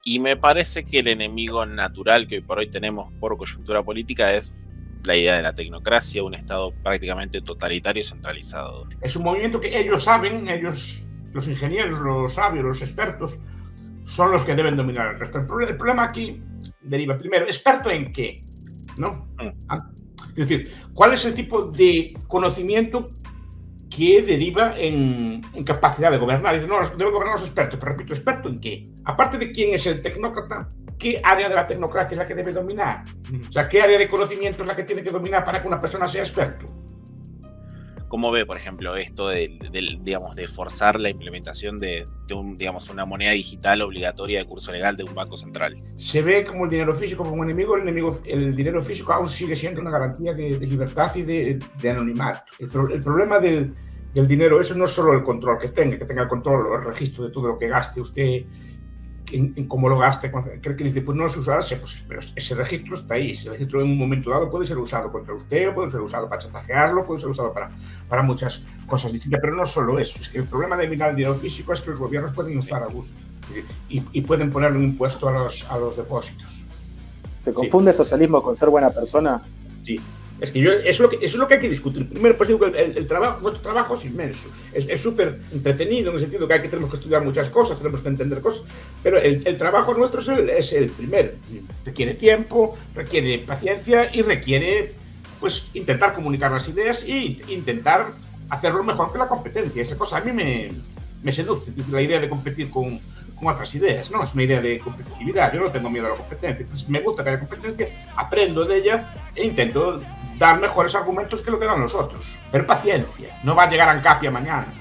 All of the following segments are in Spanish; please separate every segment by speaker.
Speaker 1: Y me parece que el enemigo natural que hoy por hoy tenemos por coyuntura política es la idea de la tecnocracia, un Estado prácticamente totalitario y centralizado.
Speaker 2: Es un movimiento que ellos saben, los ingenieros, los sabios, los expertos, son los que deben dominar el resto. El problema aquí deriva primero, ¿experto en qué? ¿No? Es decir, ¿cuál es el tipo de conocimiento que deriva en capacidad de gobernar? Dice, no, deben gobernar los expertos, pero repito, ¿experto en qué? Aparte de quién es el tecnócrata, ¿qué área de la tecnocracia es la que debe dominar? O sea, ¿qué área de conocimiento es la que tiene que dominar para que una persona sea experto?
Speaker 1: ¿Cómo ve, por ejemplo, esto de forzar la implementación de una moneda digital obligatoria de curso legal de un banco central?
Speaker 2: Se ve como el dinero físico como un enemigo, el dinero físico aún sigue siendo una garantía de libertad y de anonimato. El problema del dinero, eso no es solo el control que tenga el control o el registro de todo lo que gaste usted, en cómo lo gaste, creo que dice, pues no es usarse, pues, pero ese registro está ahí, ese registro en un momento dado puede ser usado contra usted, puede ser usado para chantajearlo, puede ser usado para muchas cosas distintas, pero no solo eso, es que el problema de minar el dinero físico es que los gobiernos pueden inflar a gusto y pueden ponerle un impuesto a los depósitos.
Speaker 3: ¿Se confunde socialismo con ser buena persona?
Speaker 2: Sí. Es que eso es lo que hay que discutir. Primero, pues digo que nuestro trabajo es inmenso. Es súper entretenido en el sentido que tenemos que estudiar muchas cosas, tenemos que entender cosas, pero el trabajo nuestro es el primero. Requiere tiempo, requiere paciencia y requiere, pues, intentar comunicar las ideas e intentar hacerlo mejor que la competencia. Esa cosa a mí me seduce, la idea de competir con otras ideas, ¿no? Es una idea de competitividad. Yo no tengo miedo a la competencia. Entonces, me gusta que haya competencia, aprendo de ella e intento dar mejores argumentos que lo que dan los otros. Pero paciencia, no va a llegar a Ancapia mañana.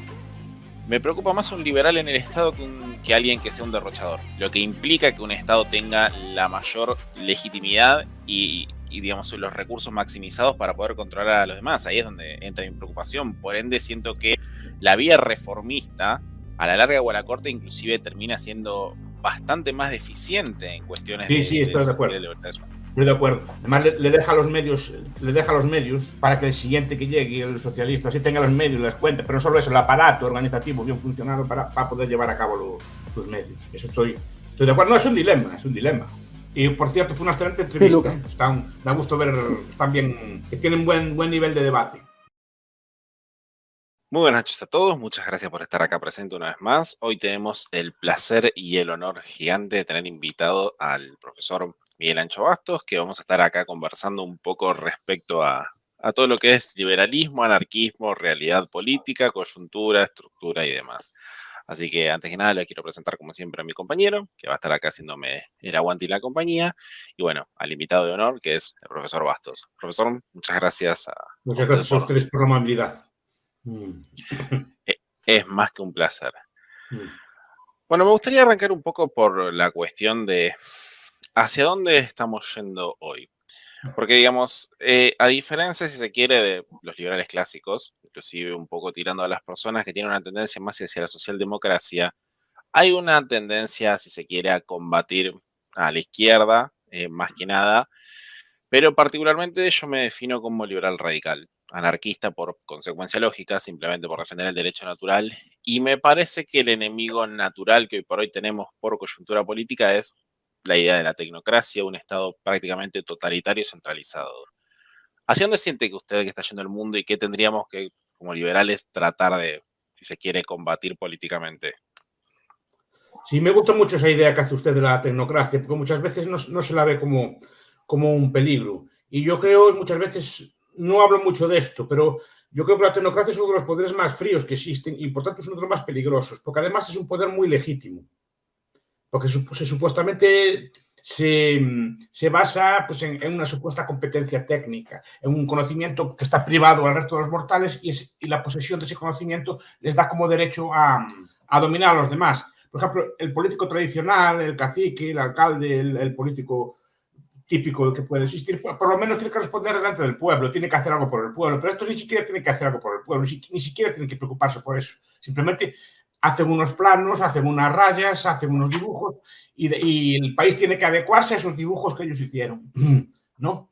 Speaker 1: Me preocupa más un liberal en el Estado que alguien que sea un derrochador, lo que implica que un Estado tenga la mayor legitimidad y digamos, los recursos maximizados para poder controlar a los demás. Ahí es donde entra mi preocupación. Por ende, siento que la vía reformista, a la larga o a la corta, inclusive termina siendo bastante más deficiente en cuestiones
Speaker 2: estoy de acuerdo. Estoy de acuerdo. Además, le deja los medios para que el siguiente que llegue, el socialista, así tenga los medios, las cuentas, pero no solo eso, el aparato organizativo bien funcionado para poder llevar a cabo sus medios. Eso estoy de acuerdo. No, es un dilema. Y por cierto, fue una excelente entrevista. Sí, da gusto ver, están bien, que tienen buen nivel de debate.
Speaker 1: Muy buenas noches a todos, muchas gracias por estar acá presente una vez más. Hoy tenemos el placer y el honor gigante de tener invitado al profesor Miguel Ancho Bastos, que vamos a estar acá conversando un poco respecto a todo lo que es liberalismo, anarquismo, realidad política, coyuntura, estructura y demás. Así que antes que nada le quiero presentar como siempre a mi compañero, que va a estar acá haciéndome el aguante y la compañía, y bueno, al invitado de honor, que es el profesor Bastos. Profesor, muchas gracias
Speaker 2: Muchas gracias a ustedes por la amabilidad.
Speaker 1: Es más que un placer. Bueno, me gustaría arrancar un poco por la cuestión de hacia dónde estamos yendo hoy. Porque, digamos, a diferencia, si se quiere, de los liberales clásicos, inclusive un poco tirando a las personas que tienen una tendencia más hacia la socialdemocracia, hay una tendencia, si se quiere, a combatir a la izquierda, más que nada, pero particularmente yo me defino como liberal radical, anarquista por consecuencia lógica, simplemente por defender el derecho natural, y me parece que el enemigo natural que hoy por hoy tenemos por coyuntura política es la idea de la tecnocracia, un Estado prácticamente totalitario y centralizado. ¿Hacia dónde siente que usted que está yendo el mundo y qué tendríamos que, como liberales, tratar de, si se quiere, combatir políticamente?
Speaker 2: Sí, me gusta mucho esa idea que hace usted de la tecnocracia, porque muchas veces no se la ve como un peligro. Y yo creo, muchas veces, no hablo mucho de esto, pero yo creo que la tecnocracia es uno de los poderes más fríos que existen y por tanto es uno de los más peligrosos, porque además es un poder muy legítimo. Porque supuestamente se basa pues, en una supuesta competencia técnica, en un conocimiento que está privado al resto de los mortales y la posesión de ese conocimiento les da como derecho a dominar a los demás. Por ejemplo, el político tradicional, el cacique, el alcalde, el político típico que puede existir, por lo menos tiene que responder delante del pueblo, tiene que hacer algo por el pueblo, pero estos ni siquiera tienen que hacer algo por el pueblo, ni siquiera tienen que preocuparse por eso. Simplemente hacen unos planos, hacen unas rayas, hacen unos dibujos y el país tiene que adecuarse a esos dibujos que ellos hicieron, ¿no?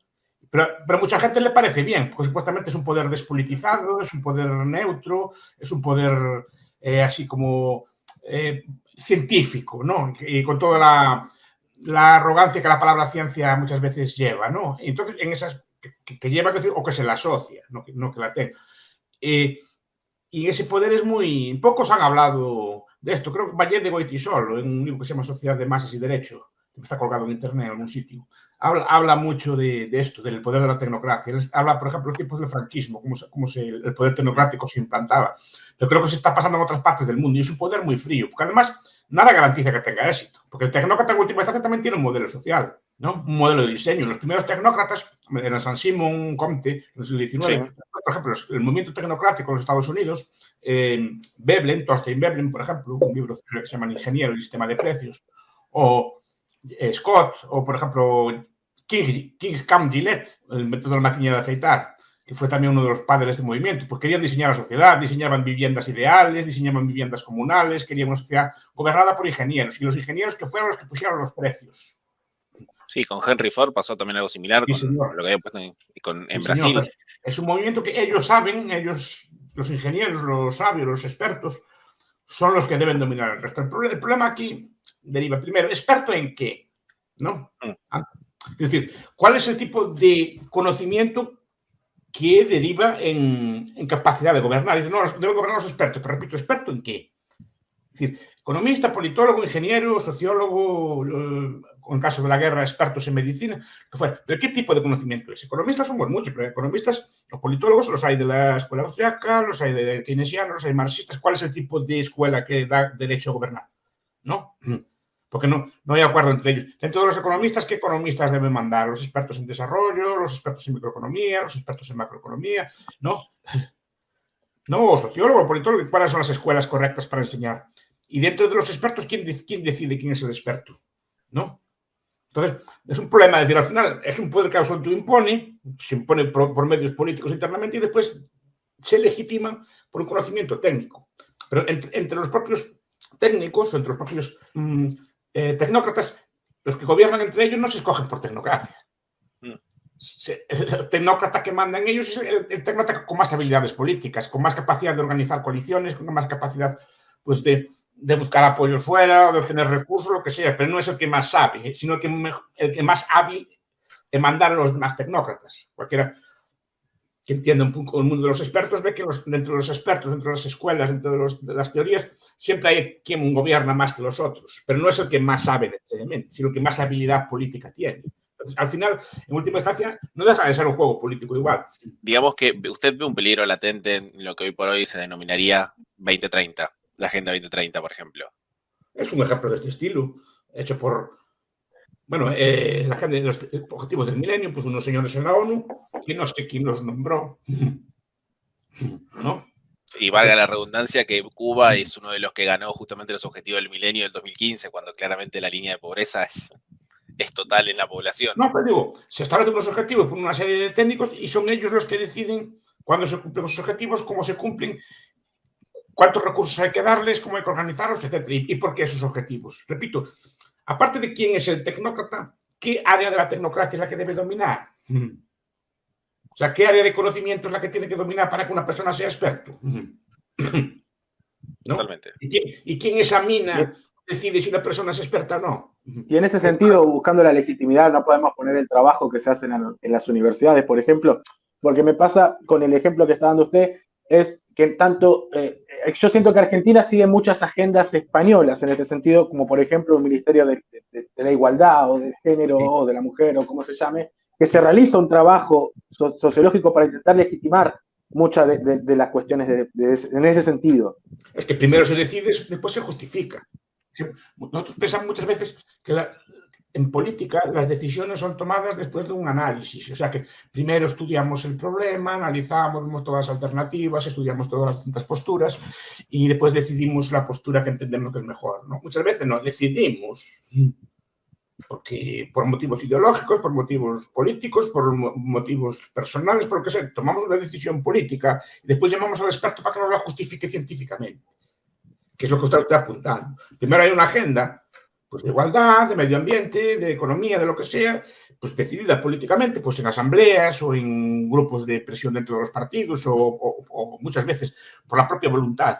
Speaker 2: Pero a mucha gente le parece bien, porque supuestamente es un poder despolitizado, es un poder neutro, es un poder así como científico, ¿no? Y con toda la arrogancia que la palabra ciencia muchas veces lleva, ¿no? Entonces, en esas que lleva, o que se la asocia, no que la tenga. Y ese poder es muy... Pocos han hablado de esto. Creo que Vallée de Goytisol, en un libro que se llama Sociedad de Masas y Derecho, que está colgado en internet en algún sitio, habla mucho de esto, del poder de la tecnocracia. Él habla, por ejemplo, de los tiempos del franquismo, cómo el poder tecnocrático se implantaba. Yo creo que se está pasando en otras partes del mundo y es un poder muy frío, porque además nada garantiza que tenga éxito, porque el tecnócrata en última instancia también tiene un modelo social, ¿no? Un modelo de diseño. Los primeros tecnócratas, en Saint-Simon Comte, en el siglo XIX, sí. Por ejemplo, el movimiento tecnocrático en los Estados Unidos, Veblen, Thorstein Veblen, por ejemplo, un libro que se llama El ingeniero y el sistema de precios, o Scott, o por ejemplo, King Cam Gillette, el método de la maquinilla de afeitar, que fue también uno de los padres de este movimiento, pues querían diseñar la sociedad, diseñaban viviendas ideales, diseñaban viviendas comunales, querían una sociedad gobernada por ingenieros, y los ingenieros que fueron los que pusieron los precios.
Speaker 1: Sí, con Henry Ford pasó también algo similar con lo que había puesto en Brasil.
Speaker 2: Señor. Es un movimiento que ellos saben, los ingenieros, los sabios, los expertos, son los que deben dominar el resto. El problema aquí deriva, primero, ¿experto en qué? ¿No? Es decir, ¿cuál es el tipo de conocimiento que deriva en capacidad de gobernar? Dice, no, deben gobernar los expertos, pero repito, ¿experto en qué? Es decir, economista, politólogo, ingeniero, sociólogo, en caso de la guerra, expertos en medicina, que fuera. ¿De qué tipo de conocimiento es? Economistas somos muchos, pero economistas o politólogos los hay de la escuela austriaca, los hay de keynesianos, los hay marxistas. ¿Cuál es el tipo de escuela que da derecho a gobernar? ¿No? Porque no hay acuerdo entre ellos. Dentro de los economistas, ¿qué economistas deben mandar? Los expertos en desarrollo, los expertos en microeconomía, los expertos en macroeconomía, ¿no? No, sociólogo, politólogo, ¿cuáles son las escuelas correctas para enseñar? Y dentro de los expertos, ¿quién decide quién es el experto? ¿No? Entonces, es un problema, es decir, al final es un poder que se impone por medios políticos internamente y después se legitima por un conocimiento técnico. Pero entre los propios técnicos o entre los propios tecnócratas, los que gobiernan entre ellos no se escogen por tecnocracia. El tecnócrata que manda en ellos es el tecnócrata con más habilidades políticas, con más capacidad de organizar coaliciones, con más capacidad pues, de buscar apoyos fuera, de obtener recursos, lo que sea, pero no es el que más sabe, sino el que más hábil en mandar a los demás tecnócratas. Cualquiera que entienda un poco el mundo de los expertos ve que dentro de los expertos, dentro de las escuelas, dentro de las teorías, siempre hay quien gobierna más que los otros, pero no es el que más sabe necesariamente, sino el que más habilidad política tiene. Entonces, al final, en última instancia, no deja de ser un juego político igual.
Speaker 1: Digamos que usted ve un peligro latente en lo que hoy por hoy se denominaría 2030, la Agenda 2030, por ejemplo.
Speaker 2: Es un ejemplo de este estilo, hecho por, la Agenda de los Objetivos del Milenio, pues unos señores en la ONU, que no sé quién los nombró, ¿no?
Speaker 1: Y valga la redundancia que Cuba es uno de los que ganó justamente los Objetivos del Milenio del 2015, cuando claramente la línea de pobreza es total en la población.
Speaker 2: No, pero digo, se establecen los objetivos por una serie de técnicos y son ellos los que deciden cuándo se cumplen los objetivos, cómo se cumplen, cuántos recursos hay que darles, cómo hay que organizarlos, etc. ¿Y por qué esos objetivos? Repito, aparte de quién es el tecnócrata, ¿qué área de la tecnocracia es la que debe dominar? O sea, ¿qué área de conocimiento es la que tiene que dominar para que una persona sea experto? ¿No?
Speaker 1: Totalmente.
Speaker 2: ¿Y quién examina, decide si una persona es experta o no?
Speaker 3: Y en ese sentido, buscando la legitimidad, no podemos poner el trabajo que se hace en las universidades, por ejemplo, porque me pasa con el ejemplo que está dando usted, es que tanto, yo siento que Argentina sigue muchas agendas españolas en este sentido, como por ejemplo el Ministerio de la Igualdad o del Género o de la Mujer o como se llame, que se realiza un trabajo sociológico para intentar legitimar muchas de las cuestiones en ese sentido.
Speaker 2: Es que primero se decide, después se justifica. Nosotros pensamos muchas veces que en política las decisiones son tomadas después de un análisis. O sea que primero estudiamos el problema, analizamos, vemos todas las alternativas, estudiamos todas las distintas posturas y después decidimos la postura que entendemos que es mejor, ¿no? Muchas veces no decidimos porque por motivos ideológicos, por motivos políticos, por motivos personales, por lo que sea, tomamos una decisión política y después llamamos al experto para que nos la justifique científicamente, que es lo que está usted apuntando. Primero hay una agenda pues, de igualdad, de medio ambiente, de economía, de lo que sea, pues decidida políticamente, pues en asambleas o en grupos de presión dentro de los partidos o muchas veces por la propia voluntad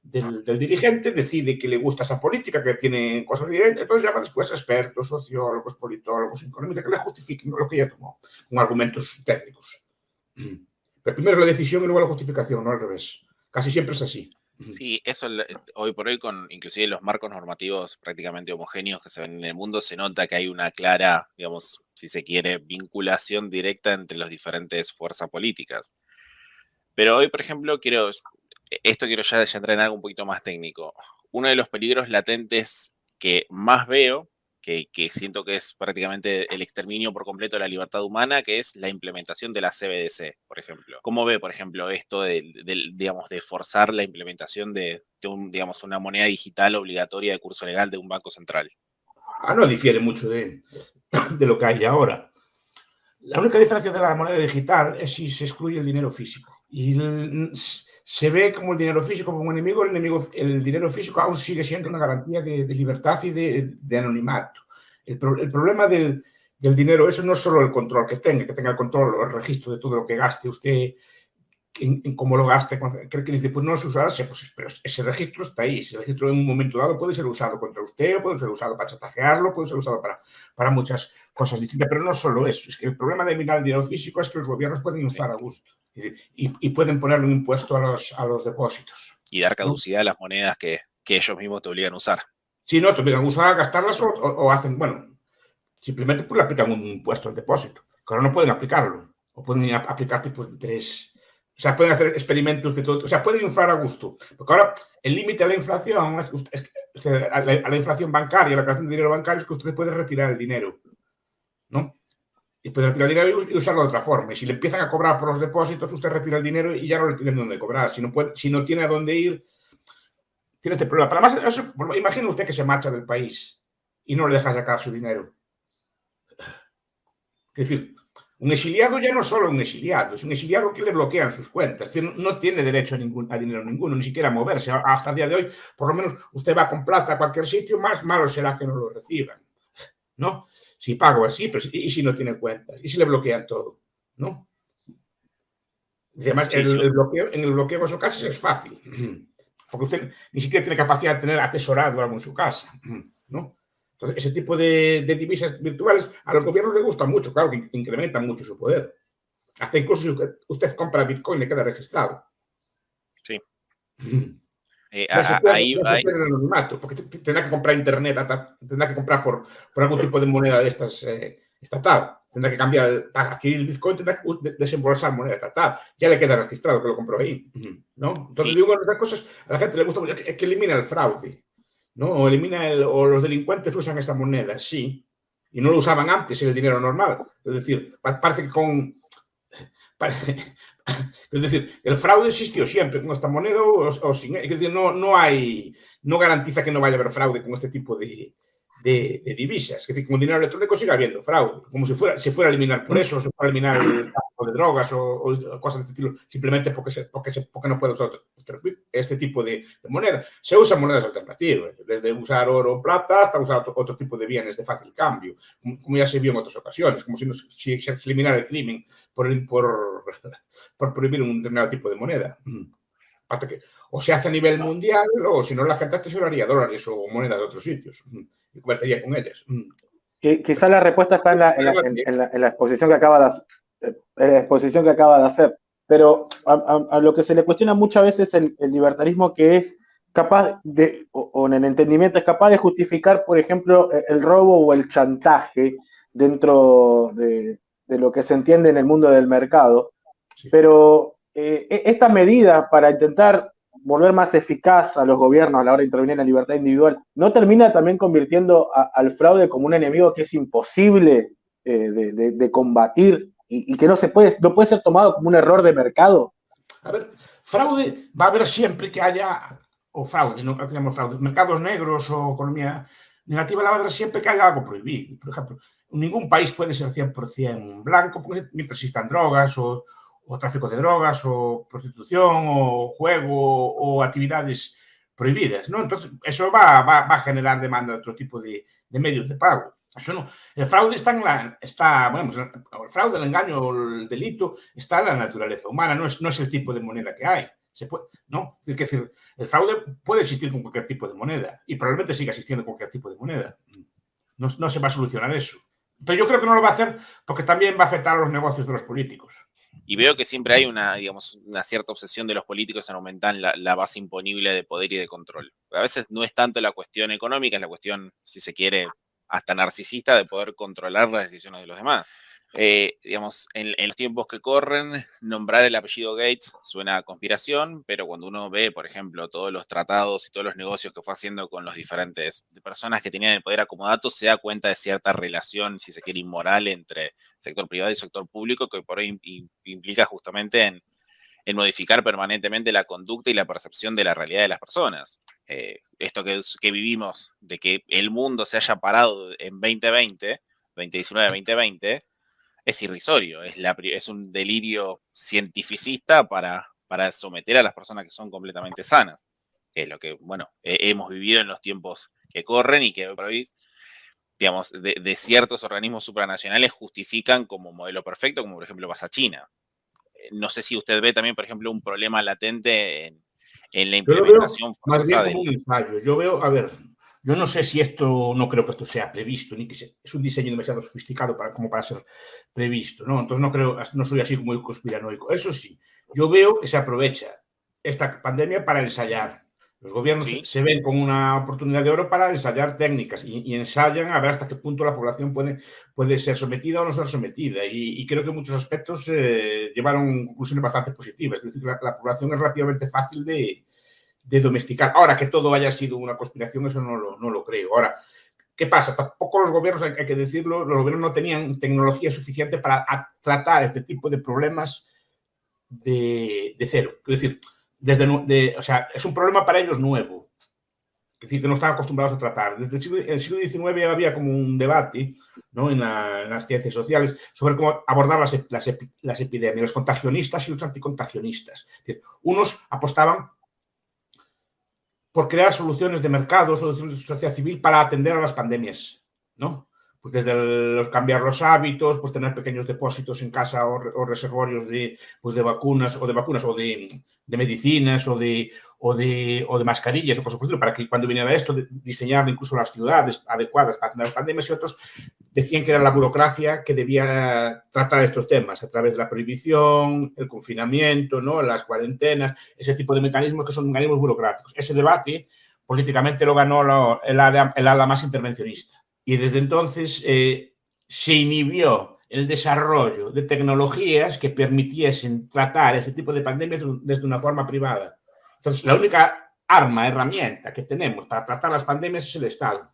Speaker 2: del dirigente, decide que le gusta esa política, que tiene cosas evidentes, entonces llama después a expertos, sociólogos, politólogos, economistas, que le justifiquen lo que ella tomó, con argumentos técnicos. Pero primero es la decisión y luego la justificación, no al revés. Casi siempre es así.
Speaker 1: Sí, eso hoy por hoy, con inclusive los marcos normativos prácticamente homogéneos que se ven en el mundo, se nota que hay una clara, digamos, si se quiere, vinculación directa entre las diferentes fuerzas políticas. Pero hoy, por ejemplo, quiero ya entrar en algo un poquito más técnico. Uno de los peligros latentes que más veo, que siento que es prácticamente el exterminio por completo de la libertad humana, que es la implementación de la CBDC, por ejemplo. ¿Cómo ve, por ejemplo, esto digamos, de forzar la implementación de digamos, una moneda digital obligatoria de curso legal de un banco central?
Speaker 2: No difiere mucho de lo que hay ahora. La única diferencia de la moneda digital es si se excluye el dinero físico. Y se ve como el dinero físico como un enemigo, el dinero físico aún sigue siendo una garantía de libertad y de anonimato. El problema del dinero, eso no es solo el control que tenga el control o el registro de todo lo que gaste usted, en cómo lo gaste. Creo que dice, pues no se usará, pues, pero ese registro está ahí. Ese registro en un momento dado puede ser usado contra usted, o puede ser usado para chantajearlo, puede ser usado para muchas cosas distintas, pero no solo eso. Es que el problema de eliminar el dinero físico es que los gobiernos pueden inflar a gusto y pueden ponerle un impuesto a los depósitos.
Speaker 1: Y dar caducidad a las monedas que ellos mismos te obligan a usar.
Speaker 2: Si no, te obligan a usar, a gastarlas o hacen, bueno, simplemente pues le aplican un impuesto al depósito, que ahora no pueden aplicarlo, o pueden aplicar tipos de interés. O sea, pueden hacer experimentos de todo. O sea, pueden inflar a gusto. Porque ahora el límite a la inflación, a la inflación bancaria, la creación de dinero bancario, es que usted puede retirar el dinero, ¿no? Y puede retirar el dinero y usarlo de otra forma. Y si le empiezan a cobrar por los depósitos, usted retira el dinero y ya no le tienen dónde cobrar. Si no tiene a dónde ir, tiene este problema. Pero además, imagine usted que se marcha del país y no le deja sacar su dinero. Es decir, un exiliado ya no es solo un exiliado, es un exiliado que le bloquean sus cuentas. Es decir, no tiene derecho a dinero ninguno, ni siquiera a moverse. Hasta el día de hoy, por lo menos, usted va con plata a cualquier sitio, más malo será que no lo reciban, ¿no? Si pago así, pero ¿y si no tiene cuentas? ¿Y si le bloquean todo? ¿No? Además, en el bloqueo en esos casos es fácil, porque usted ni siquiera tiene capacidad de tener atesorado algo en su casa, ¿no? Entonces, ese tipo de divisas virtuales a los gobiernos les gusta mucho, claro, que incrementan mucho su poder. Hasta incluso si usted compra Bitcoin, le queda registrado.
Speaker 1: Sí.
Speaker 2: Ahí el anonimato, porque tendrá que comprar internet, tendrá que comprar por algún tipo de moneda de estas estatal. Tendrá que cambiar, para adquirir Bitcoin, tendrá que desembolsar moneda estatal. Ya le queda registrado que lo compró ahí, ¿no? Entonces, digo, estas cosas a la gente le gusta mucho, que elimina el fraude, ¿no? O los delincuentes usan esta moneda, sí, y no lo usaban antes en el dinero normal. Es decir, parece que es decir, el fraude existió siempre con esta moneda o sin. Es decir, no garantiza que no vaya a haber fraude con este tipo de divisas. Es decir, con dinero electrónico sigue habiendo fraude, como si fuera a eliminar por eso, se fuera a eliminar el tráfico de drogas o cosas de este estilo, simplemente porque no puede usar este tipo de moneda. Se usan monedas alternativas, desde usar oro o plata hasta usar otro tipo de bienes de fácil cambio, como ya se vio en otras ocasiones, como si se eliminara el crimen por prohibir un determinado tipo de moneda. Aparte que o se hace a nivel mundial o si no la gente atesoraría dólares o monedas de otros sitios y comerciaría con ellas.
Speaker 3: Quizá la respuesta está en la exposición que acaba de hacer, pero a lo que se le cuestiona muchas veces el libertarismo, que es capaz de, o en el entendimiento, es capaz de justificar, por ejemplo, el robo o el chantaje dentro de lo que se entiende en el mundo del mercado, sí. Pero esta medida para intentar volver más eficaz a los gobiernos a la hora de intervenir en la libertad individual, ¿no termina también convirtiendo al fraude como un enemigo que es imposible de combatir y que no puede ser tomado como un error de mercado?
Speaker 2: A ver, fraude va a haber siempre que haya, o fraude, no tenemos fraude, mercados negros o economía negativa, la va a haber siempre que haya algo prohibido. Por ejemplo, ningún país puede ser 100% blanco mientras existan drogas o tráfico de drogas, o prostitución, o juego, o actividades prohibidas, ¿no? Entonces, eso va a generar demanda de otro tipo de medios de pago. Eso no. El fraude el fraude, el engaño, el delito está en la naturaleza humana, no es el tipo de moneda que hay. ¿no? Es decir, el fraude puede existir con cualquier tipo de moneda y probablemente siga existiendo con cualquier tipo de moneda. No se va a solucionar eso. Pero yo creo que no lo va a hacer porque también va a afectar a los negocios de los políticos.
Speaker 1: Y veo que siempre hay una cierta obsesión de los políticos en aumentar la base imponible de poder y de control. A veces no es tanto la cuestión económica, es la cuestión, si se quiere, hasta narcisista de poder controlar las decisiones de los demás. En los tiempos que corren, nombrar el apellido Gates suena a conspiración, pero cuando uno ve, por ejemplo, todos los tratados y todos los negocios que fue haciendo con los diferentes personas que tenían el poder acumulado, se da cuenta de cierta relación, si se quiere, inmoral entre sector privado y sector público, que por ahí implica justamente en modificar permanentemente la conducta y la percepción de la realidad de las personas. Esto que vivimos, de que el mundo se haya parado en 2020, 2019-2020, es irrisorio, es un delirio cientificista para someter a las personas que son completamente sanas, que es lo que, bueno, hemos vivido en los tiempos que corren y que hoy, digamos, de ciertos organismos supranacionales justifican como modelo perfecto, como por ejemplo pasa China. No sé si usted ve también, por ejemplo, un problema latente en la implementación
Speaker 2: forzosa. Más bien como
Speaker 1: un
Speaker 2: ensayo. Yo veo, a ver, yo no sé si esto, no creo que esto sea previsto, ni que es un diseño demasiado sofisticado como para ser previsto, ¿no? Entonces no soy así muy conspiranoico. Eso sí, yo veo que se aprovecha esta pandemia para ensayar. Los gobiernos se ven con una oportunidad de oro para ensayar técnicas y ensayan a ver hasta qué punto la población puede ser sometida o no ser sometida. Y creo que en muchos aspectos llevaron conclusiones bastante positivas. Es decir, la población es relativamente fácil de domesticar. Ahora, que todo haya sido una conspiración, eso no lo creo. Ahora, ¿qué pasa? Tampoco los gobiernos, hay que decirlo, los gobiernos no tenían tecnología suficiente para tratar este tipo de problemas de cero. Es decir, o sea, es un problema para ellos nuevo. Es decir, que no están acostumbrados a tratar. Desde el siglo XIX había como un debate, ¿no? en las ciencias sociales sobre cómo abordar las epidemias, los contagionistas y los anticontagionistas. Es decir, unos apostaban por crear soluciones de mercado, soluciones de sociedad civil para atender a las pandemias, ¿no? Pues desde cambiar los hábitos, pues tener pequeños depósitos en casa o reservorios de vacunas o de medicinas o de mascarillas, por supuesto, para que cuando viniera esto, diseñar incluso las ciudades adecuadas para atender las pandemias, y otros decían que era la burocracia que debía tratar estos temas a través de la prohibición, el confinamiento, ¿no? Las cuarentenas, ese tipo de mecanismos que son mecanismos burocráticos. Ese debate políticamente lo ganó el ala más intervencionista. Y desde entonces se inhibió el desarrollo de tecnologías que permitiesen tratar este tipo de pandemias desde una forma privada. Entonces, la única herramienta que tenemos para tratar las pandemias es el Estado.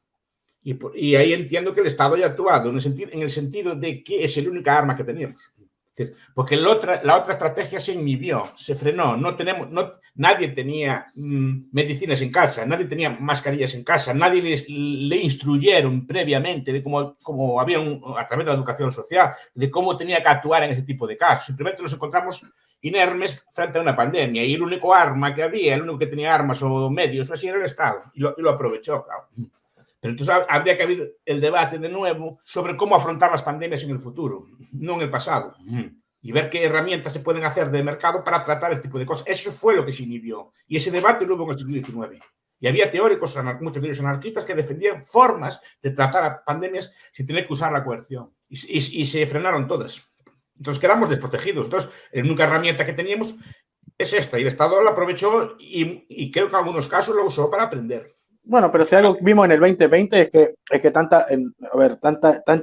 Speaker 2: Y ahí entiendo que el Estado haya actuado en el sentido de que es la única arma que tenemos. Porque la otra estrategia se inhibió, se frenó. Nadie tenía medicinas en casa, nadie tenía mascarillas en casa, nadie le instruyeron previamente de cómo había a través de la educación social, de cómo tenía que actuar en ese tipo de casos. Simplemente nos encontramos inermes frente a una pandemia y el único arma que había, el único que tenía armas o medios o así era el Estado y lo aprovechó, claro. Pero entonces habría que abrir el debate de nuevo sobre cómo afrontar las pandemias en el futuro, no en el pasado. Y ver qué herramientas se pueden hacer de mercado para tratar este tipo de cosas. Eso fue lo que se inhibió. Y ese debate lo hubo en el siglo XIX. Y había teóricos, muchos de ellos anarquistas, que defendían formas de tratar a pandemias sin tener que usar la coerción. Y se frenaron todas. Entonces quedamos desprotegidos. Entonces, la única herramienta que teníamos es esta. Y el Estado la aprovechó y creo que en algunos casos la usó para aprender.
Speaker 3: Bueno, pero si algo vimos en el 2020 es que tanta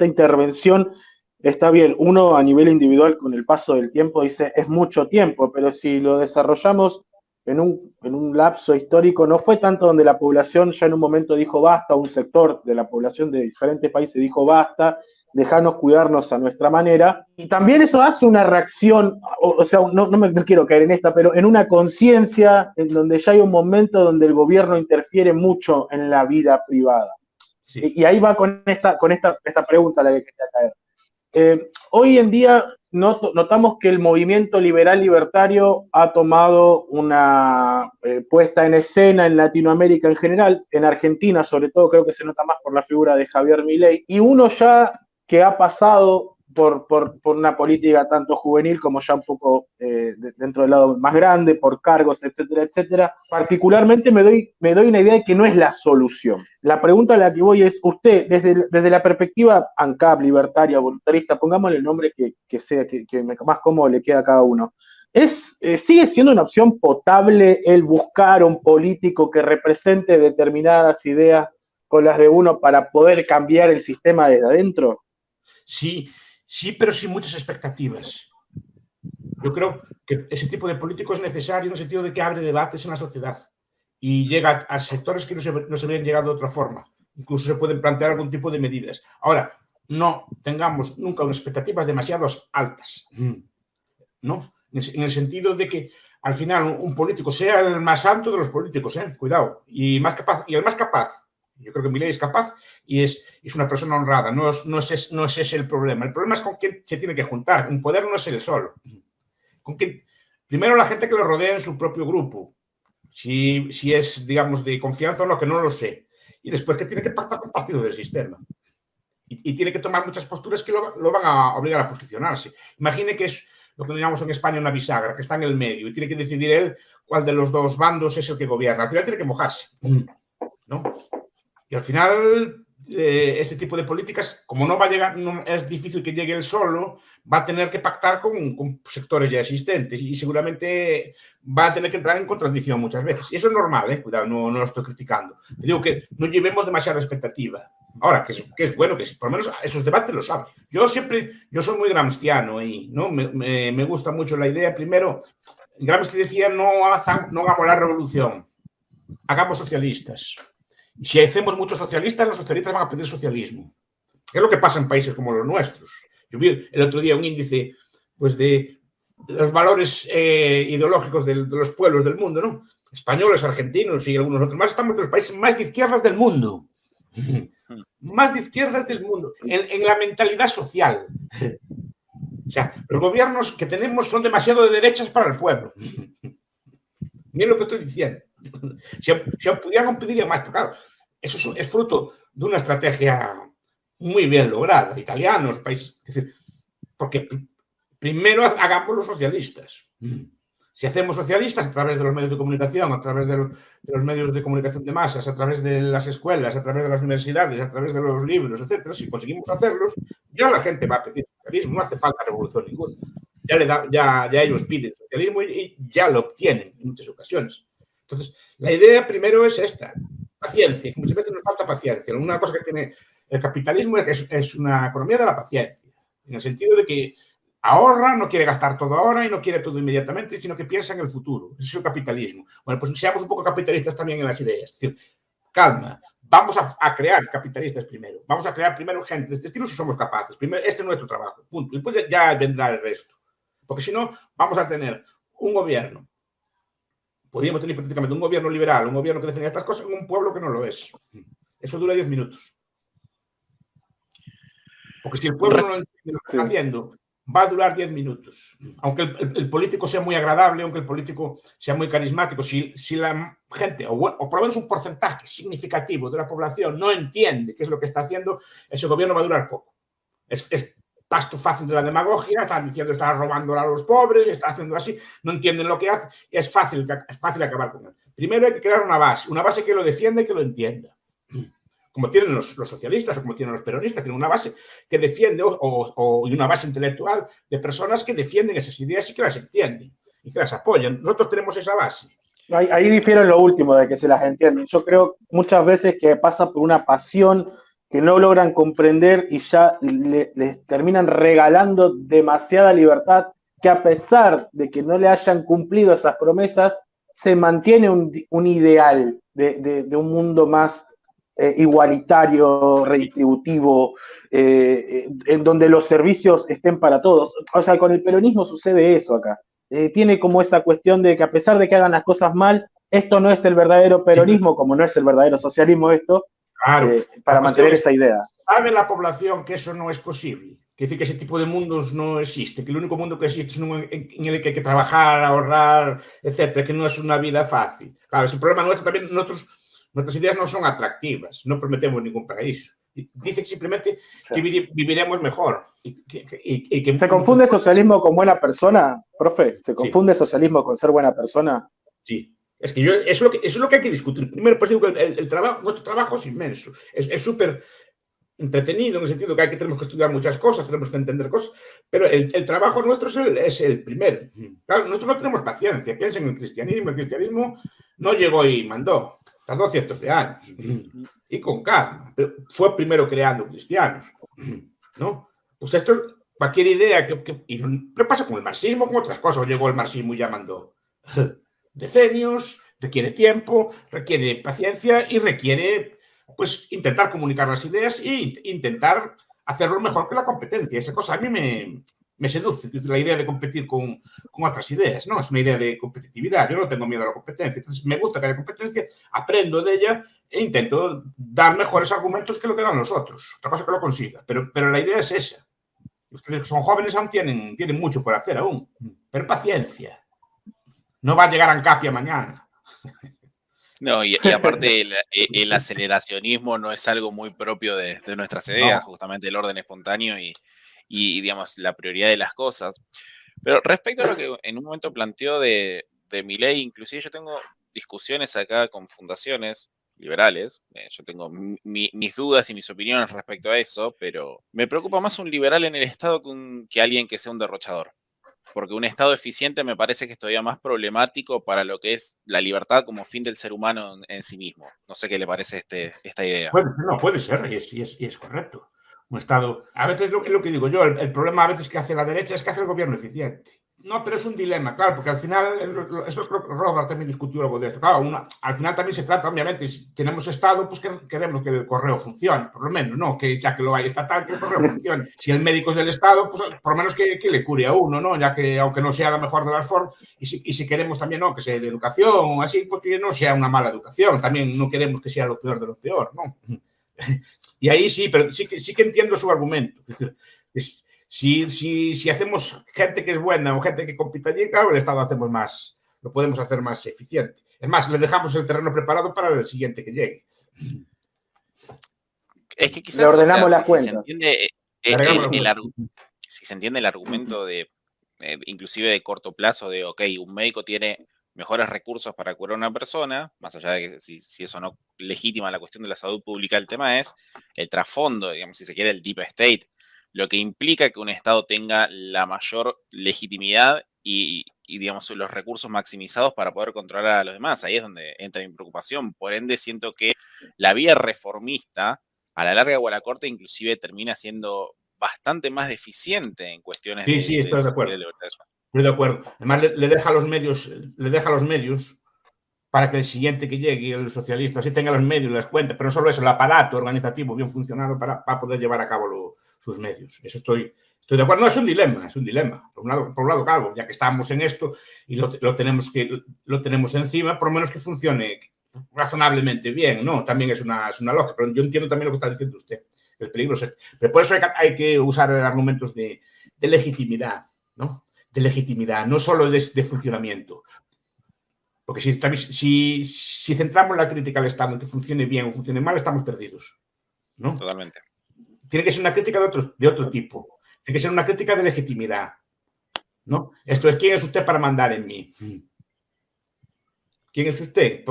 Speaker 3: intervención está bien. Uno a nivel individual con el paso del tiempo dice es mucho tiempo, pero si lo desarrollamos en un lapso histórico, no fue tanto donde la población ya en un momento dijo basta, un sector de la población de diferentes países dijo basta, dejarnos cuidarnos a nuestra manera, y también eso hace una reacción, o sea, no me quiero caer en esta, pero en una conciencia en donde ya hay un momento donde el gobierno interfiere mucho en la vida privada. Sí. Y ahí va con esta pregunta a la que quería caer. Hoy en día notamos que el movimiento liberal libertario ha tomado una puesta en escena en Latinoamérica en general, en Argentina sobre todo creo que se nota más por la figura de Javier Milei, y uno ya que ha pasado por una política tanto juvenil como ya un poco dentro del lado más grande, por cargos, etcétera, etcétera. Particularmente me doy una idea de que no es la solución. La pregunta a la que voy es, usted, desde la perspectiva ANCAP, libertaria, voluntarista, pongámosle el nombre que sea, que más cómodo le queda a cada uno, ¿sigue siendo una opción potable el buscar un político que represente determinadas ideas con las de uno para poder cambiar el sistema desde adentro?
Speaker 2: Sí, sí, pero sin muchas expectativas. Yo creo que ese tipo de político es necesario en el sentido de que abre debates en la sociedad y llega a sectores que no se habían llegado de otra forma. Incluso se pueden plantear algún tipo de medidas. Ahora, no tengamos nunca unas expectativas demasiado altas, ¿no? En el sentido de que al final un político sea el más santo de los políticos, cuidado, y el más capaz. Yo creo que Milei es capaz y es una persona honrada. No es ese el problema. El problema es con quién se tiene que juntar. Un poder no es él solo. Con quién, primero la gente que lo rodea en su propio grupo. Si es, digamos, de confianza o no, que no lo sé. Y después que tiene que pactar con partidos del sistema. Y tiene que tomar muchas posturas que lo van a obligar a posicionarse. Imagine que es lo que llamamos en España una bisagra, que está en el medio y tiene que decidir él cuál de los dos bandos es el que gobierna. Al final tiene que mojarse, ¿no? Y al final, ese tipo de políticas, como no va a llegar, no, es difícil que llegue él solo, va a tener que pactar con sectores ya existentes y seguramente va a tener que entrar en contradicción muchas veces. Y eso es normal, cuidado, no lo estoy criticando. Te digo que no llevemos demasiada expectativa. Ahora, que es bueno que por lo menos esos debates los saben. Yo soy muy gramsciano y ¿no? Me gusta mucho la idea. Primero, Gramsci decía, no hagamos la revolución, hagamos socialistas. Y si hacemos muchos socialistas, los socialistas van a pedir socialismo. ¿Qué es lo que pasa en países como los nuestros? Yo vi el otro día un índice pues, de los valores ideológicos de los pueblos del mundo, ¿no? Españoles, argentinos y algunos otros más, estamos en los países más de izquierdas del mundo. Más de izquierdas del mundo, en la mentalidad social. O sea, los gobiernos que tenemos son demasiado de derechas para el pueblo. Miren lo que estoy diciendo. Si pudieran pedir más, pero claro, eso es fruto de una estrategia muy bien lograda. Italianos, países. Es decir, porque primero hagamos los socialistas. Si hacemos socialistas a través de los medios de comunicación, a través de los medios de comunicación de masas, a través de las escuelas, a través de las universidades, a través de los libros, etcétera, si conseguimos hacerlos, ya la gente va a pedir socialismo, no hace falta revolución ninguna. Ya ellos piden socialismo y ya lo obtienen en muchas ocasiones. Entonces, la idea primero es esta, paciencia, que muchas veces nos falta paciencia. Una cosa que tiene el capitalismo es una economía de la paciencia, en el sentido de que ahorra, no quiere gastar todo ahora y no quiere todo inmediatamente, sino que piensa en el futuro. Eso es el capitalismo. Bueno, pues seamos un poco capitalistas también en las ideas. Es decir, calma, vamos a crear capitalistas primero. Vamos a crear primero gente de este estilo si somos capaces. Primero, este es nuestro trabajo, punto. Y después ya vendrá el resto. Porque si no, vamos a tener un gobierno. Podríamos tener hipotéticamente un gobierno liberal, un gobierno que defiende estas cosas en un pueblo que no lo es. Eso dura 10 minutos. Porque si el pueblo no entiende lo que está haciendo, va a durar 10 minutos. Aunque el político sea muy agradable, aunque el político sea muy carismático, si la gente, o por lo menos un porcentaje significativo de la población no entiende qué es lo que está haciendo, ese gobierno va a durar poco. Es pasto fácil de la demagogia, están diciendo está robando a los pobres, está haciendo así, no entienden lo que hace, es fácil acabar con él. Primero hay que crear una base que lo defienda y que lo entienda. Como tienen los socialistas o como tienen los peronistas, tienen una base que defiende y una base intelectual de personas que defienden esas ideas y que las entienden y que las apoyan. Nosotros tenemos esa base.
Speaker 3: Ahí difiero en lo último, de que se las entienden. Yo creo muchas veces que pasa por una pasión que no logran comprender y ya les terminan regalando demasiada libertad, que a pesar de que no le hayan cumplido esas promesas, se mantiene un ideal de un mundo más igualitario, redistributivo, en donde los servicios estén para todos. O sea, con el peronismo sucede eso acá. Tiene como esa cuestión de que a pesar de que hagan las cosas mal, esto no es el verdadero peronismo, como no es el verdadero socialismo esto,
Speaker 2: claro,
Speaker 3: para mantener esa idea.
Speaker 2: ¿Sabe la población que eso no es posible? Que decir que ese tipo de mundos no existe, que el único mundo que existe es uno en el que hay que trabajar, ahorrar, etcétera, que no es una vida fácil. Claro, es el problema nuestro también, nuestras ideas no son atractivas, no prometemos ningún paraíso. Dice simplemente que viviremos mejor.
Speaker 3: ¿Se confunde socialismo con buena persona, profe? ¿Se confunde socialismo con ser buena persona?
Speaker 2: Sí. Es que eso es lo que hay que discutir. Primero, pues digo que nuestro trabajo es inmenso. Es súper entretenido en el sentido que tenemos que estudiar muchas cosas, tenemos que entender cosas, pero el trabajo nuestro es el primero. Claro, nosotros no tenemos paciencia. Piensen en el cristianismo no llegó y mandó, tardó cientos de años, y con calma, pero fue primero creando cristianos, ¿no? Pues esto, cualquier idea pero pasa con el marxismo, con otras cosas, llegó el marxismo y ya mandó decenios, requiere tiempo, requiere paciencia y requiere pues intentar comunicar las ideas e intentar hacerlo mejor que la competencia. Esa cosa a mí me seduce, la idea de competir con otras ideas, ¿no? Es una idea de competitividad. Yo no tengo miedo a la competencia. Entonces, me gusta que haya competencia, aprendo de ella e intento dar mejores argumentos que lo que dan los otros. Otra cosa que lo consiga. Pero la idea es esa. Ustedes que son jóvenes aún tienen mucho por hacer aún. Pero paciencia. No va a llegar a Ancapia mañana.
Speaker 1: No, y aparte el aceleracionismo no es algo muy propio de nuestras ideas, justamente el orden espontáneo y, digamos, la prioridad de las cosas. Pero respecto a lo que en un momento planteó de Milei, inclusive yo tengo discusiones acá con fundaciones liberales, yo tengo mis dudas y mis opiniones respecto a eso, pero me preocupa más un liberal en el Estado que alguien que sea un derrochador. Porque un Estado eficiente me parece que es todavía más problemático para lo que es la libertad como fin del ser humano en sí mismo. No sé qué le parece esta idea.
Speaker 2: Puede ser, y es correcto. Un Estado, a veces es lo que digo yo, el problema a veces que hace la derecha es que hace el gobierno eficiente. No, pero es un dilema, claro, porque al final, eso Robert también discutió algo de esto. Claro, al final también se trata, obviamente, si tenemos Estado, pues queremos que el correo funcione, por lo menos, ¿no? Que ya que lo hay estatal, que el correo funcione. Si el médico es del Estado, pues por lo menos que le cure a uno, ¿no? Ya que, aunque no sea la mejor de las formas, y si queremos también, ¿no? Que sea de educación o así, pues que no sea una mala educación. También no queremos que sea lo peor de lo peor, ¿no? Y ahí sí, pero sí que entiendo su argumento. Es decir, si hacemos gente que es buena o gente que compite allí, claro, el Estado lo podemos hacer más eficiente. Es más, le dejamos el terreno preparado para el siguiente que llegue.
Speaker 1: Es que quizás,
Speaker 3: le ordenamos las cuentas.
Speaker 1: Si se entiende el argumento de, inclusive de corto plazo, de, ok, un médico tiene mejores recursos para curar a una persona, más allá de que si eso no legitima la cuestión de la salud pública, el tema es el trasfondo, digamos, si se quiere, el deep state, lo que implica que un Estado tenga la mayor legitimidad y digamos, los recursos maximizados para poder controlar a los demás. Ahí es donde entra mi preocupación. Por ende, siento que la vía reformista, a la larga o a la corta, inclusive termina siendo bastante más deficiente en cuestiones
Speaker 2: sí, estoy de acuerdo. Estoy de acuerdo. Además, le deja los medios para que el siguiente que llegue, el socialista, sí tenga los medios, las cuentas, pero no solo eso, el aparato organizativo bien funcionado para poder llevar a cabo sus medios. Eso estoy de acuerdo. No, es un dilema. Por un lado, claro, ya que estamos en esto y lo tenemos encima, por lo menos que funcione razonablemente bien, ¿no? También es una lógica, pero yo entiendo también lo que está diciendo usted. El peligro es este. Pero por eso hay que usar argumentos de legitimidad, ¿no? De legitimidad, no solo de funcionamiento. Porque si centramos la crítica al Estado en que funcione bien o funcione mal, estamos perdidos, ¿no?
Speaker 1: Totalmente.
Speaker 2: Tiene que ser una crítica de otro tipo. Tiene que ser una crítica de legitimidad, ¿no? Esto es, ¿quién es usted para mandar en mí? ¿Quién es usted?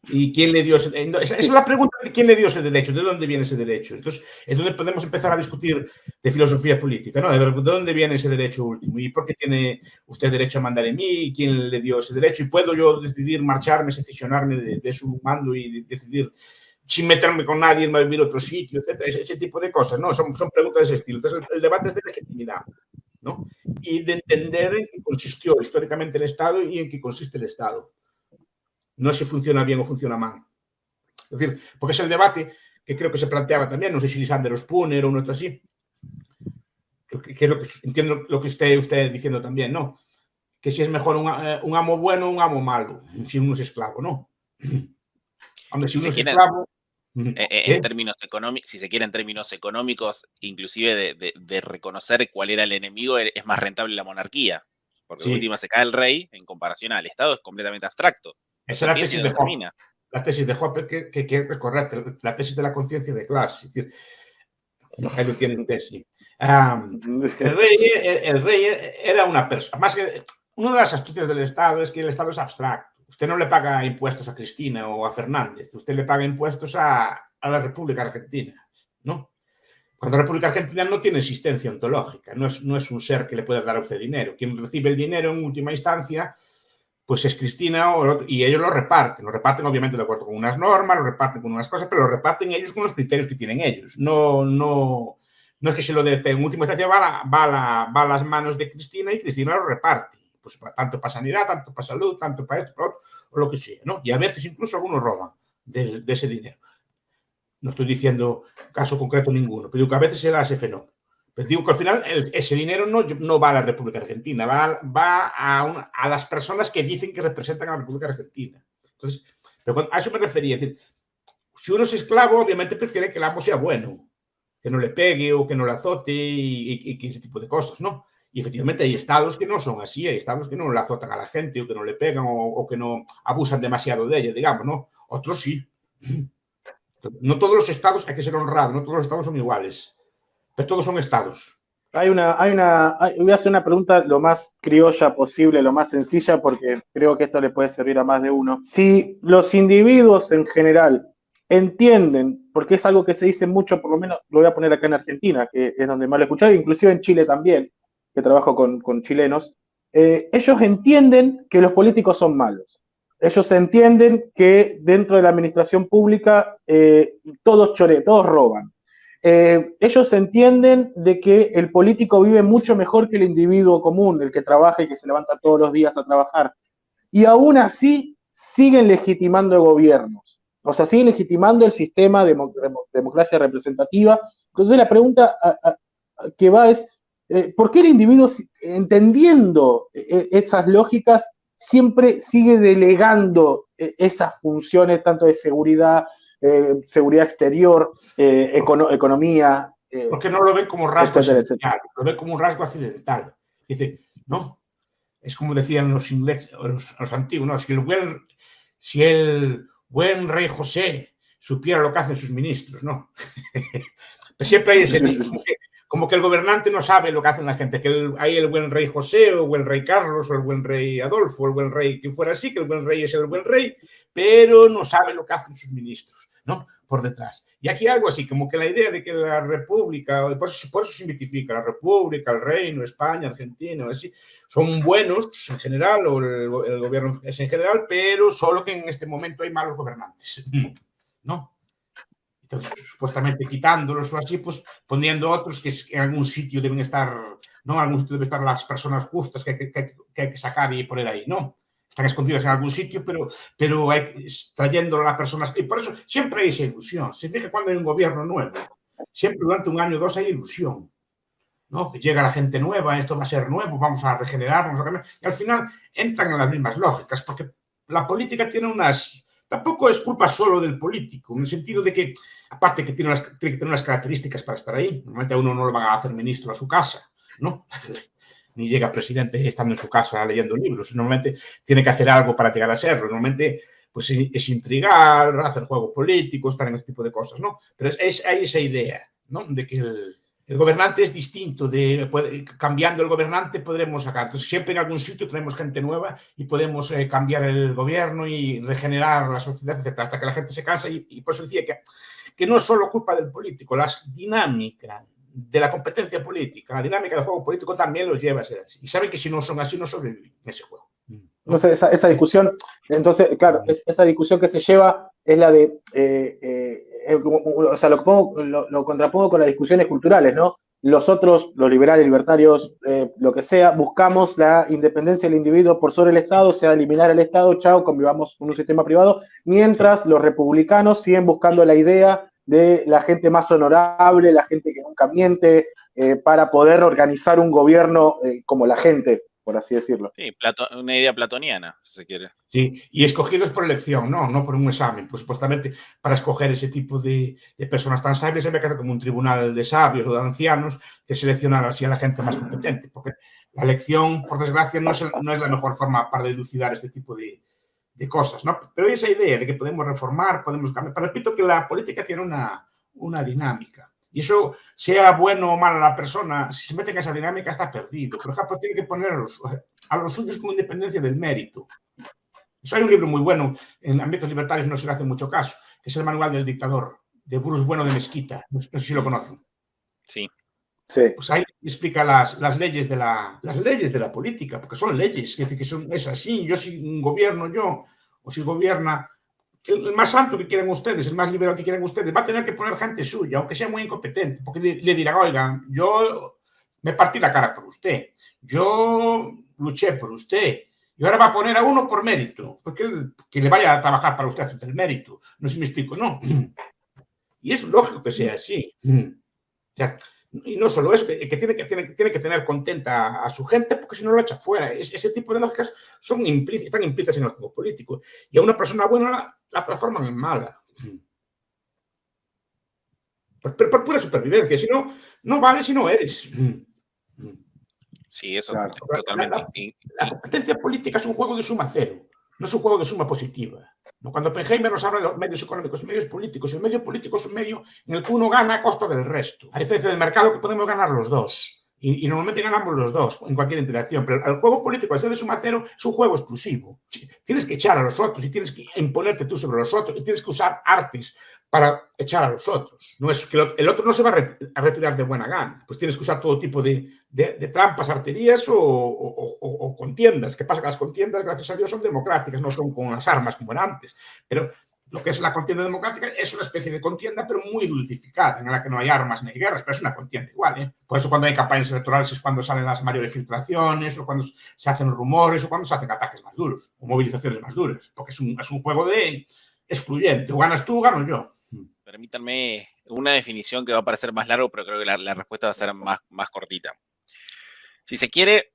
Speaker 2: ¿Y quién le dio ese derecho? Esa es la pregunta de quién le dio ese derecho, de dónde viene ese derecho. Entonces, es donde podemos empezar a discutir de filosofía política, ¿no? De dónde viene ese derecho último y por qué tiene usted derecho a mandar en mí y quién le dio ese derecho y puedo yo decidir marcharme, secesionarme de su mando y decidir sin meterme con nadie, irme a vivir a otro sitio, etcétera. Ese tipo de cosas, ¿no? Son preguntas de ese estilo. Entonces, el debate es de legitimidad, ¿no? Y de entender en qué consistió históricamente el Estado y en qué consiste el Estado. No si funciona bien o funciona mal. Es decir, porque es el debate que creo que se planteaba también, no sé si Lisander Spooner o uno así, que es lo que entiendo lo que usted diciendo también, ¿no? Que si es mejor un amo bueno o un amo malo, si uno es esclavo, ¿no? Hombre, si uno es esclavo...
Speaker 1: En términos económicos, si se quiere en términos económicos, inclusive de reconocer cuál era el enemigo, es más rentable la monarquía. Porque de última se cae el rey en comparación al Estado, es completamente abstracto.
Speaker 2: Esa es la tesis de Hobbes. la tesis de Hoppe, que es correcta, la tesis de la conciencia de clase. Es decir, ahí lo tienen tesis. El rey era una persona. Más que una de las astucias del Estado es que el Estado es abstracto. Usted no le paga impuestos a Cristina o a Fernández, usted le paga impuestos a la República Argentina, ¿no? Cuando la República Argentina no tiene existencia ontológica, no es un ser que le pueda dar a usted dinero. Quien recibe el dinero en última instancia, pues es Cristina y ellos lo reparten obviamente de acuerdo con unas normas, lo reparten con unas cosas, pero lo reparten ellos con los criterios que tienen ellos. No es que se lo dé, en última instancia va a las manos de Cristina y Cristina lo reparte. Pues tanto para sanidad, tanto para salud, tanto para esto, para otro, o lo que sea, ¿no? Y a veces incluso algunos roban de ese dinero. No estoy diciendo caso concreto ninguno, pero digo que a veces se da ese fenómeno. Pero digo que al final ese dinero no va a la República Argentina, va a las personas que dicen que representan a la República Argentina. Entonces, pero a eso me refería. Es decir, si uno es esclavo, obviamente prefiere que el amo sea bueno, que no le pegue o que no le azote y que ese tipo de cosas, ¿no? Y efectivamente hay estados que no son así, hay estados que no le azotan a la gente o que no le pegan o que no abusan demasiado de ella, digamos, ¿no? Otros sí. No todos los estados, hay que ser honrado, no todos los estados son iguales, pero todos son estados.
Speaker 3: Voy a hacer una pregunta lo más criolla posible, lo más sencilla, porque creo que esto le puede servir a más de uno. Si los individuos en general entienden, porque es algo que se dice mucho, por lo menos lo voy a poner acá en Argentina, que es donde más lo he escuchado, inclusive en Chile también, que trabajo con chilenos, ellos entienden que los políticos son malos. Ellos entienden que dentro de la administración pública todos chorean, todos roban. Ellos entienden de que el político vive mucho mejor que el individuo común, el que trabaja y que se levanta todos los días a trabajar. Y aún así siguen legitimando gobiernos. O sea, siguen legitimando el sistema de democracia representativa. Entonces la pregunta que va es, ¿por qué el individuo, entendiendo esas lógicas, siempre sigue delegando esas funciones tanto de seguridad, seguridad exterior, economía?
Speaker 2: Porque no lo ven como rasgo
Speaker 3: etcétera.
Speaker 2: Lo ven como un rasgo accidental. Dice, no, es como decían los ingleses, los antiguos, ¿no? Si el buen rey José supiera lo que hacen sus ministros, ¿no? Pero siempre hay ese como que el gobernante no sabe lo que hacen la gente, que hay el buen rey José, o el buen rey Carlos, o el buen rey Adolfo, o el buen rey que fuera así, que el buen rey es el buen rey, pero no sabe lo que hacen sus ministros, ¿no? Por detrás. Y aquí algo así, como que la idea de que la República, por eso se mitifica, la República, el Reino, España, Argentina, así, son buenos en general, o el gobierno es en general, pero solo que en este momento hay malos gobernantes, ¿no? Entonces, supuestamente quitándolos o así, pues poniendo otros que en algún sitio deben estar, ¿no? En algún sitio deben estar las personas justas que hay que sacar y poner ahí, ¿no? Están escondidas en algún sitio, pero trayendo a las personas. Y por eso siempre hay esa ilusión. Se fija cuando hay un gobierno nuevo, siempre durante un año o dos hay ilusión, ¿no? Que llega la gente nueva, esto va a ser nuevo, vamos a regenerar, vamos a cambiar. Y al final entran en las mismas lógicas, porque la política tiene unas... Tampoco es culpa solo del político, en el sentido de que, aparte que tiene que tener unas características para estar ahí, normalmente a uno no lo van a hacer ministro a su casa, ¿no? Ni llega presidente estando en su casa leyendo libros, normalmente tiene que hacer algo para llegar a serlo, normalmente pues es intrigar, hacer juegos políticos, estar en este tipo de cosas, ¿no? Pero hay esa idea, ¿no? De que el gobernante es distinto, cambiando el gobernante podremos sacar. Entonces, siempre en algún sitio tenemos gente nueva y podemos cambiar el gobierno y regenerar la sociedad, etcétera, hasta que la gente se cansa. Y por eso decía que no es solo culpa del político, la dinámica de la competencia política, la dinámica del juego político también los lleva a ser así. Y saben que si no son así, no sobreviven en ese juego.
Speaker 3: Entonces, esa discusión, entonces, claro, esa discusión que se lleva es la de, o sea, lo contrapongo con las discusiones culturales, ¿no? Los otros, los liberales, libertarios, lo que sea, buscamos la independencia del individuo por sobre el Estado, o sea, eliminar el Estado, chao, convivamos con un sistema privado, mientras los republicanos siguen buscando la idea de la gente más honorable, la gente que nunca miente, para poder organizar un gobierno como la gente, por así decirlo.
Speaker 1: Sí, una idea platoniana, si se quiere.
Speaker 2: Sí, y escogidos por elección, no por un examen. Pues supuestamente para escoger ese tipo de personas tan sabias había que hacer como un tribunal de sabios o de ancianos que seleccionara así a la gente más competente, porque la elección, por desgracia, no es la mejor forma para dilucidar este tipo de de cosas, ¿no? Pero esa idea de que podemos reformar, podemos cambiar. Pero repito que la política tiene una dinámica. Y eso, sea bueno o malo a la persona, si se mete en esa dinámica está perdido. Por ejemplo, tiene que poner a los suyos con independencia del mérito. Eso hay un libro muy bueno, en ámbitos libertarios no se le hace mucho caso, que es El Manual del Dictador, de Bruce Bueno de Mesquita. No sé si lo conocen.
Speaker 1: Sí.
Speaker 2: Pues ahí explica las leyes de la política, porque son leyes, es decir, que es así. Yo si gobierno o si gobierna el más santo que quieran ustedes, el más liberal que quieran ustedes, va a tener que poner gente suya, aunque sea muy incompetente, porque le dirán, oigan, yo me partí la cara por usted, yo luché por usted, y ahora va a poner a uno por mérito, porque que le vaya a trabajar para usted el mérito. No sé si me explico, ¿no? Y es lógico que sea así. O sea, y no solo eso, que tiene que tener contenta a su gente, porque si no lo echa fuera. Ese tipo de lógicas están implícitas en el juego político. Y a una persona buena la transforman en mala. Por pura supervivencia. Si no, no vale si no eres.
Speaker 1: Sí, eso claro. Totalmente.
Speaker 2: La competencia política es un juego de suma cero, no es un juego de suma positiva. Cuando Oppenheimer nos habla de los medios económicos y medios políticos, el medio político es un medio en el que uno gana a costa del resto. A diferencia del mercado, que podemos ganar los dos. Y normalmente ganamos los dos en cualquier interacción. Pero el juego político, al ser de suma cero, es un juego exclusivo. Tienes que echar a los otros y tienes que imponerte tú sobre los otros y tienes que usar artes para echar a los otros. No es que el otro no se va a retirar de buena gana. Pues tienes que usar todo tipo de trampas, arterías o contiendas. ¿Qué pasa? Que las contiendas, gracias a Dios, son democráticas, no son con las armas como eran antes. Pero lo que es la contienda democrática es una especie de contienda, pero muy dulcificada, en la que no hay armas ni guerras, pero es una contienda igual, ¿eh? Por eso cuando hay campañas electorales es cuando salen las mayores filtraciones, o cuando se hacen rumores, o cuando se hacen ataques más duros, o movilizaciones más duras, porque es un juego de excluyente. O ganas tú o gano yo.
Speaker 1: Permítanme una definición que va a parecer más largo, pero creo que la respuesta va a ser más cortita. Si se quiere,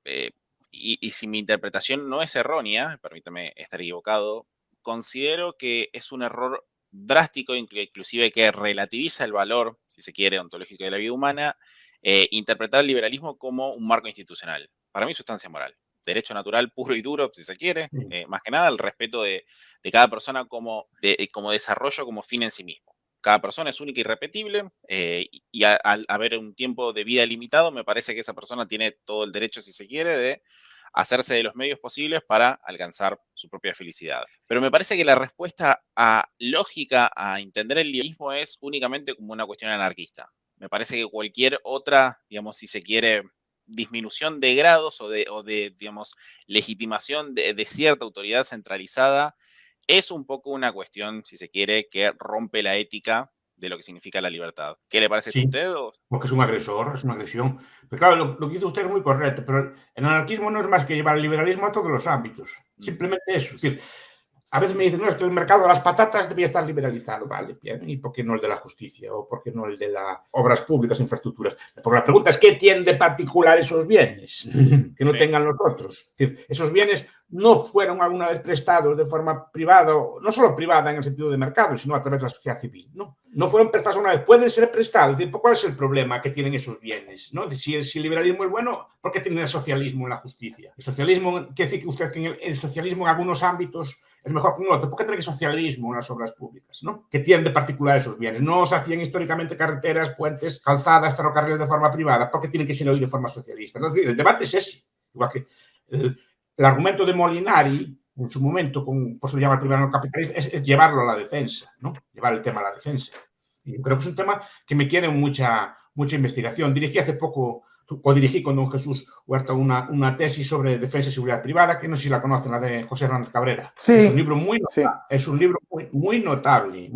Speaker 1: y si mi interpretación no es errónea, permítame estar equivocado, considero que es un error drástico, inclusive que relativiza el valor, si se quiere, ontológico de la vida humana, interpretar el liberalismo como un marco institucional. Para mí, sustancia moral. Derecho natural puro y duro, si se quiere. Más que nada, el respeto de cada persona como desarrollo, como fin en sí mismo. Cada persona es única y irrepetible, y al haber un tiempo de vida limitado, me parece que esa persona tiene todo el derecho, si se quiere, de hacerse de los medios posibles para alcanzar su propia felicidad. Pero me parece que la respuesta lógica a entender el liberalismo es únicamente como una cuestión anarquista. Me parece que cualquier otra, digamos, si se quiere, disminución de grados o de digamos, legitimación de cierta autoridad centralizada es un poco una cuestión, si se quiere, que rompe la ética de lo que significa la libertad. ¿Qué le parece a usted?
Speaker 2: Porque es un agresor, es una agresión. Pero claro, lo que dice usted es muy correcto, pero el anarquismo no es más que llevar el liberalismo a todos los ámbitos. Simplemente eso. Es decir, a veces me dicen, no, es que el mercado de las patatas debía estar liberalizado. Vale, bien. ¿Y por qué no el de la justicia? ¿O por qué no el de las obras públicas, infraestructuras? Porque la pregunta es, ¿qué tienen de particular esos bienes que no tengan los otros? Es decir, esos bienes no fueron alguna vez prestados de forma privada, no solo privada en el sentido de mercado, sino a través de la sociedad civil, ¿no? No fueron prestados una vez, pueden ser prestados. Es decir, ¿cuál es el problema que tienen esos bienes? ¿No? Si el liberalismo es bueno, ¿por qué tienen el socialismo en la justicia? El socialismo, quiere decir que usted que el socialismo en algunos ámbitos es mejor que en otros. ¿Por qué tiene socialismo en las obras públicas? ¿No? ¿Qué tienen de particular esos bienes? No se hacían históricamente carreteras, puentes, calzadas, ferrocarriles de forma privada. ¿Por qué tienen que ser hoy de forma socialista? ¿No? Es decir, el debate es ese. Igual que el argumento de Molinari, en su momento, por eso le llama el primer capitalista, es llevarlo a la defensa, ¿no? Llevar el tema a la defensa. Y yo creo que es un tema que me quiere mucha investigación. Dirigí hace poco, codirigí con don Jesús Huerta una tesis sobre defensa y seguridad privada, que no sé si la conocen, la de José Hernández Cabrera.
Speaker 3: Sí,
Speaker 2: es un libro muy notable,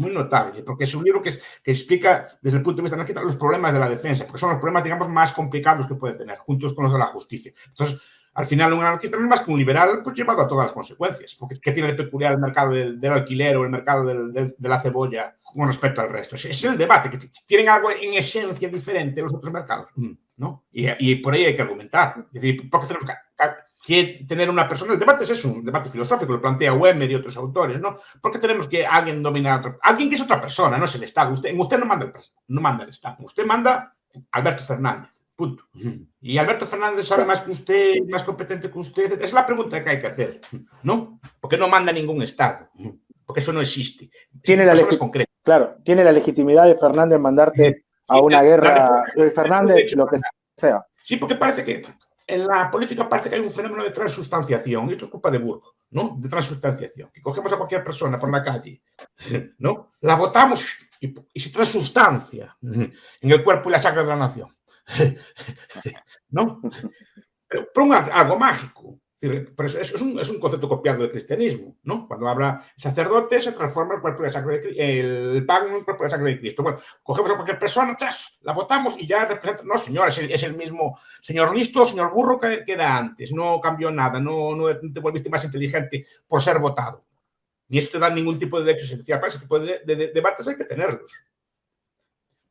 Speaker 2: porque es un libro que explica desde el punto de vista anarquista los problemas de la defensa, porque son los problemas, digamos, más complicados que puede tener, juntos con los de la justicia. Entonces, al final, un anarquista no es más que un liberal, pues llevado a todas las consecuencias. Porque ¿qué tiene de peculiar el mercado del alquiler o el mercado de la cebolla con respecto al resto? Ese es el debate, que tienen algo en esencia diferente de los otros mercados, ¿no? Y por ahí hay que argumentar. Es decir, ¿por qué tenemos que tener una persona? El debate es eso, un debate filosófico, lo plantea Wemer y otros autores, ¿no? ¿Por qué tenemos que alguien dominar a otro? Alguien que es otra persona, no es el Estado. Usted no manda el Estado, usted manda Alberto Fernández. Punto. Y Alberto Fernández sabe más que usted, más competente que usted. Es la pregunta que hay que hacer, ¿no? Porque no manda ningún Estado, porque eso no existe.
Speaker 3: Tiene claro, tiene la legitimidad de Fernández mandarte a una guerra. Fernández, lo que sea.
Speaker 2: Sí, porque parece que en la política parece que hay un fenómeno de transustanciación, y esto es culpa de Burke, ¿no? De transustanciación, que cogemos a cualquier persona por la calle, ¿no? La votamos y se transustancia en el cuerpo y la sangre de la nación, ¿no? Pero algo mágico. Pero eso es un concepto copiado del cristianismo, ¿no? Cuando habla el sacerdote, se transforma el cuerpo y la sangre el pan en el cuerpo y la sangre de Cristo. Bueno, cogemos a cualquier persona, ¡tras!, la votamos y ya representa. No, señor, es el mismo señor listo, señor burro que era antes. No cambió nada, no te volviste más inteligente por ser votado. Ni eso te da ningún tipo de derecho esencial. Para ese tipo de debates hay que tenerlos.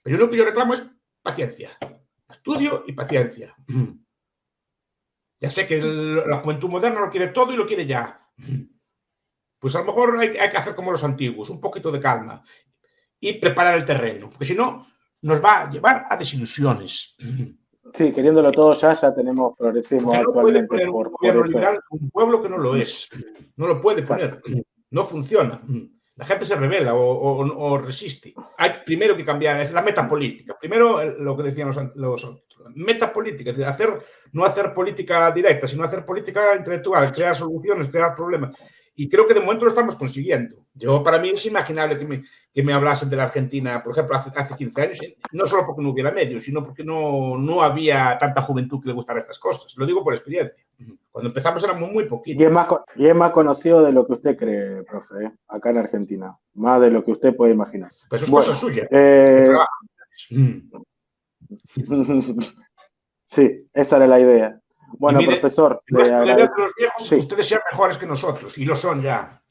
Speaker 2: Pero yo lo que yo reclamo es paciencia. Estudio y paciencia. Ya sé que la juventud moderna lo quiere todo y lo quiere ya. Pues a lo mejor hay que hacer como los antiguos, un poquito de calma y preparar el terreno, porque si no, nos va a llevar a desilusiones.
Speaker 3: Sí, queriéndolo todo ya tenemos progresismo
Speaker 2: porque no
Speaker 3: actualmente.
Speaker 2: Puede poner un gobierno liberal un pueblo que no lo es. No lo puede poner. No funciona. La gente se revela o resiste. Hay primero que cambiar, es la metapolítica. Primero lo que decían los metapolítica, es decir, no hacer política directa, sino hacer política intelectual, crear soluciones, crear problemas. Y creo que de momento lo estamos consiguiendo. Para mí es inimaginable que me hablasen de la Argentina, por ejemplo, hace 15 años, no solo porque no hubiera medios, sino porque no había tanta juventud que le gustara estas cosas. Lo digo por experiencia. Cuando empezamos éramos muy poquitos.
Speaker 3: Y es más conocido de lo que usted cree, profe, acá en Argentina. Más de lo que usted puede imaginar.
Speaker 2: Pues eso es cosa suya.
Speaker 3: Sí, esa era la idea. Bueno, profesor.
Speaker 2: No es que de los viejos, sí. Ustedes sean mejores que nosotros, y lo son ya.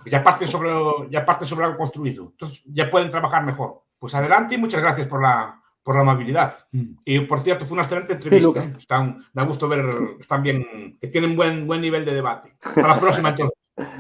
Speaker 2: Ya parten sobre algo construido. Entonces ya pueden trabajar mejor. Pues adelante y muchas gracias por la amabilidad. Y por cierto, fue una excelente entrevista. Da gusto ver, están bien, que tienen buen nivel de debate. Hasta la próxima entonces.